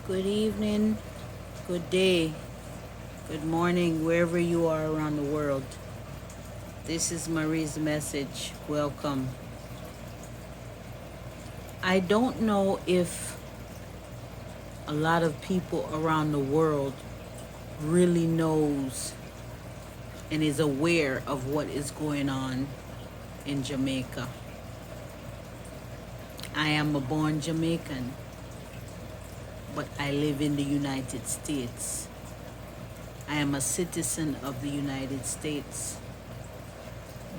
Good evening, good day, good morning, wherever you are around the world. This is Marie's message. Welcome. I don't know if a lot of people around the world really knows and is aware of what is going on in Jamaica. I am a born Jamaican, but I live in the United States. I am a citizen of the United States,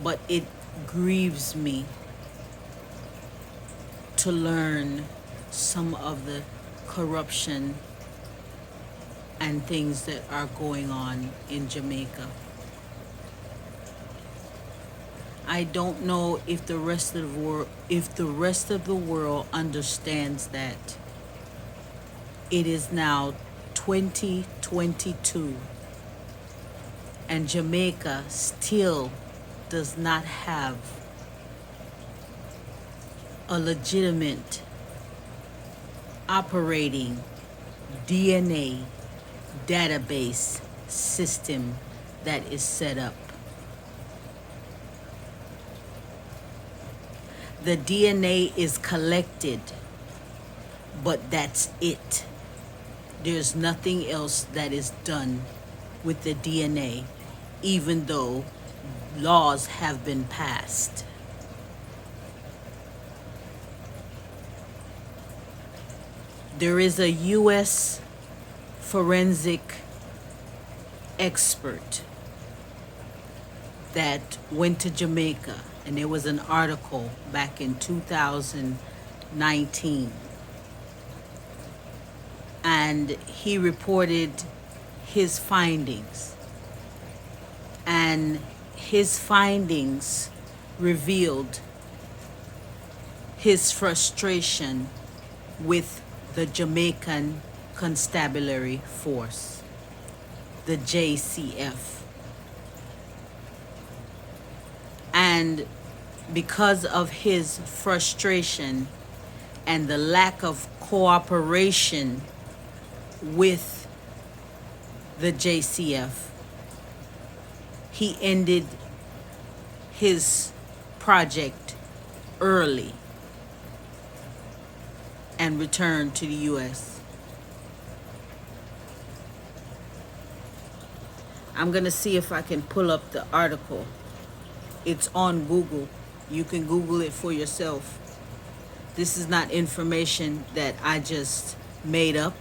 but it grieves me to learn some of the corruption and things that are going on in Jamaica. I don't know if the rest of the world understands that it is now 2022 and Jamaica still does not have a legitimate operating DNA database system that is set up. The DNA is collected, but that's it. There's nothing else that is done with the DNA, even though laws have been passed. There is a U.S. forensic expert that went to Jamaica, and there was an article back in 2019, and he reported his findings, and his findings revealed his frustration with the Jamaican Constabulary Force, the JCF. And because of his frustration and the lack of cooperation with the JCF, he ended his project early and returned to the U.S. I'm going to see if I can pull up the article. It's on Google. You can Google it for yourself. This is not information that I just made up.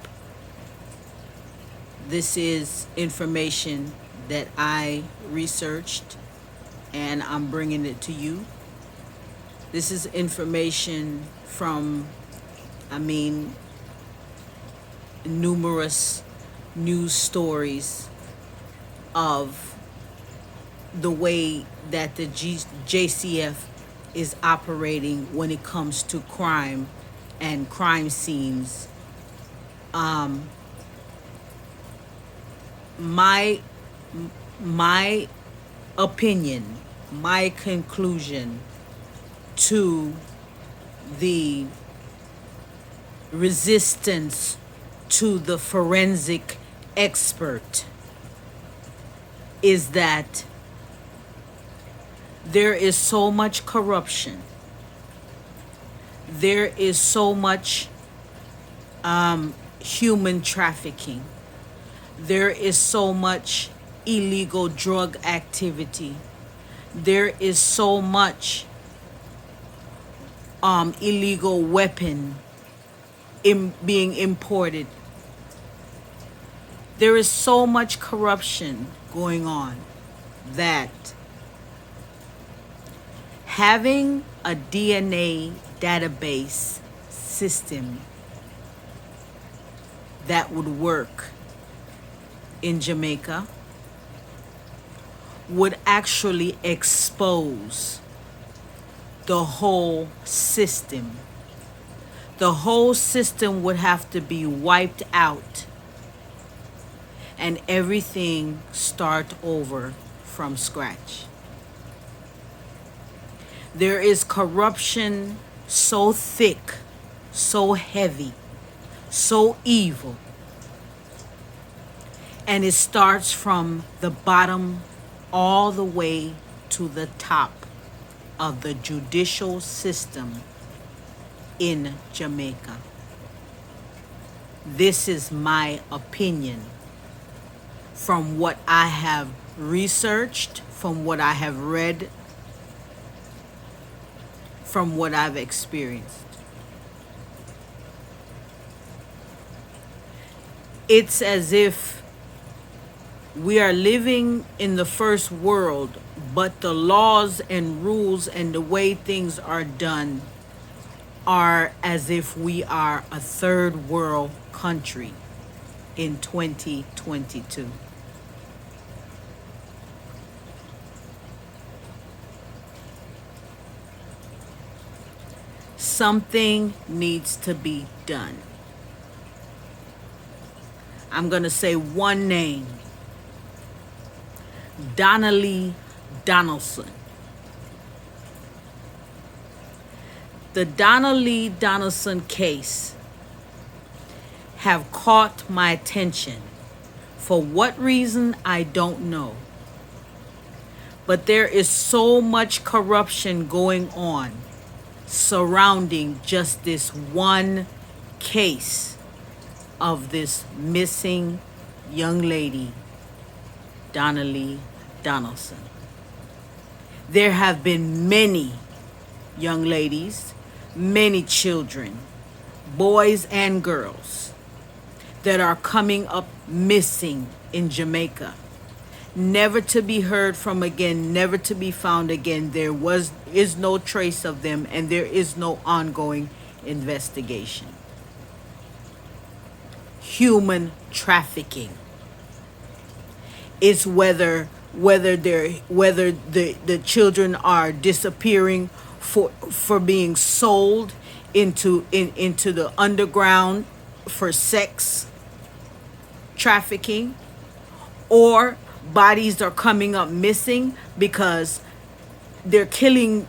This is information that I researched and I'm bringing it to you. This is information from, numerous news stories of the way that the JCF is operating when it comes to crime and crime scenes. My opinion, my conclusion to the resistance to the forensic expert is that there is so much corruption. There is so much human trafficking. There is so much illegal drug activity. There is so much illegal weapon being imported. There is so much corruption going on that having a DNA database system that would work in Jamaica would actually expose the whole system. The whole system would have to be wiped out and everything start over from scratch. There is corruption so thick, so heavy, so evil. And it starts from the bottom all the way to the top of the judicial system in Jamaica. This is my opinion from what I have researched, from what I have read, from what I've experienced. It's as if we are living in the first world, but the laws and rules and the way things are done are as if we are a third world country in 2022. Something needs to be done. I'm going to say one name. Donnelly Donaldson. The Donnelly Donaldson case have caught my attention. For what reason, I don't know. But there is so much corruption going on surrounding just this one case of this missing young lady, Donnelly Donaldson. There have been many young ladies, many children, boys and girls, that are coming up missing in Jamaica, never to be heard from again, never to be found again. There is no trace of them, and there is no ongoing investigation. Human trafficking is whether the children are disappearing for being sold into the underground for sex trafficking, or bodies are coming up missing because they're killing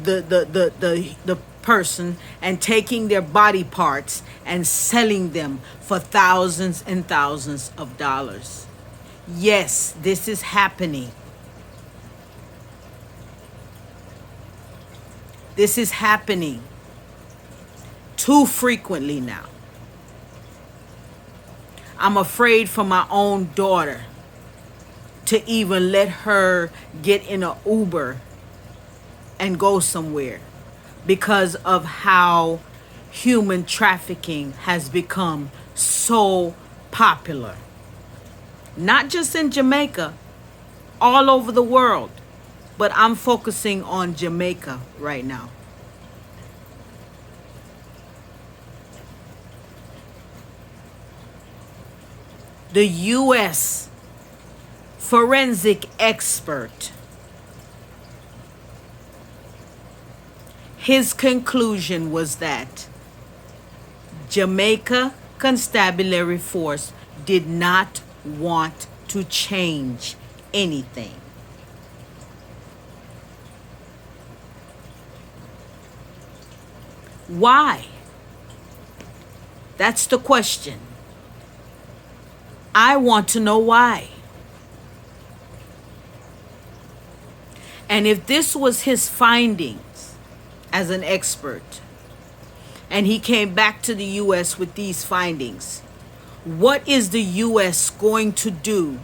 the person and taking their body parts and selling them for thousands and thousands of dollars. Yes, this is happening. This is happening too frequently now. I'm afraid for my own daughter to even let her get in an Uber and go somewhere because of how human trafficking has become so popular. Not just in Jamaica, all over the world. But I'm focusing on Jamaica right now. The U.S. forensic expert, his conclusion was that Jamaica Constabulary Force did not want to change anything. Why? That's the question. I want to know why. And if this was his findings as an expert, and he came back to the U.S. with these findings, what is the U.S. going to do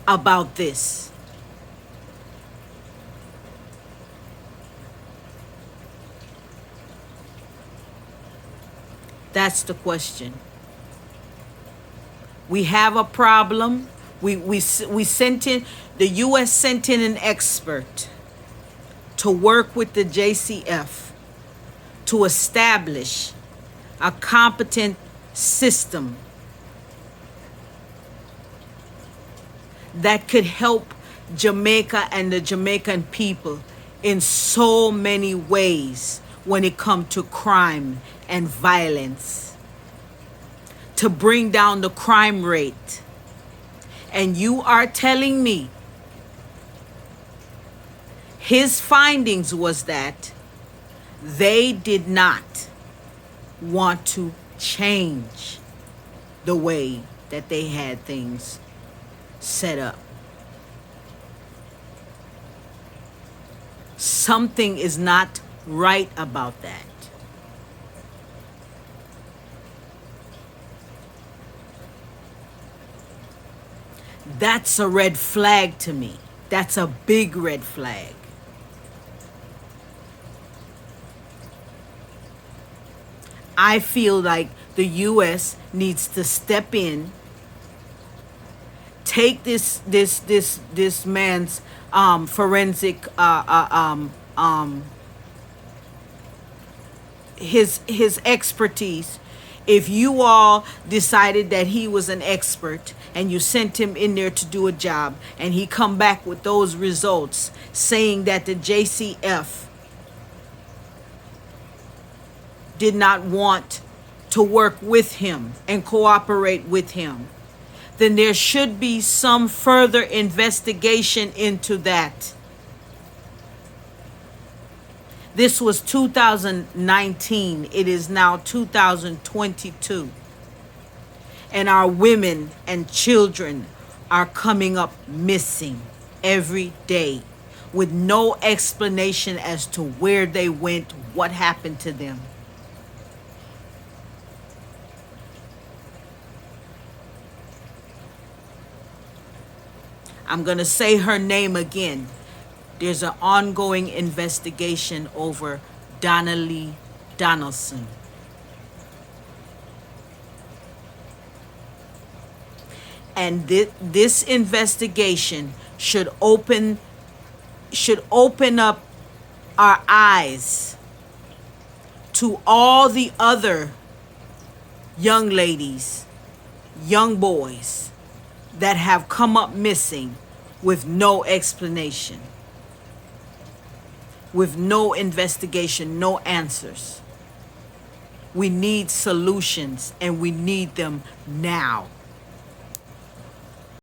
about this? That's the question. We have a problem. We sent in, the U.S. sent in an expert to work with the JCF to establish a competent system that could help Jamaica and the Jamaican people in so many ways when it comes to crime and violence, to bring down the crime rate. And you are telling me his findings was that they did not want to change the way that they had things set up. Something is not right about that. That's a red flag to me. That's a big red flag. I feel like the U.S. needs to step in, take this man's forensic his expertise. If you all decided that he was an expert and you sent him in there to do a job and he come back with those results saying that the JCF did not want to work with him and cooperate with him, then there should be some further investigation into that. This was 2019. It is now 2022. And our women and children are coming up missing every day with no explanation as to where they went, what happened to them. I'm going to say her name again. There's an ongoing investigation over Donnelly Donaldson. And this investigation should open up our eyes to all the other young ladies, young boys that have come up missing with no explanation, with no investigation, no answers. We need solutions, and we need them now.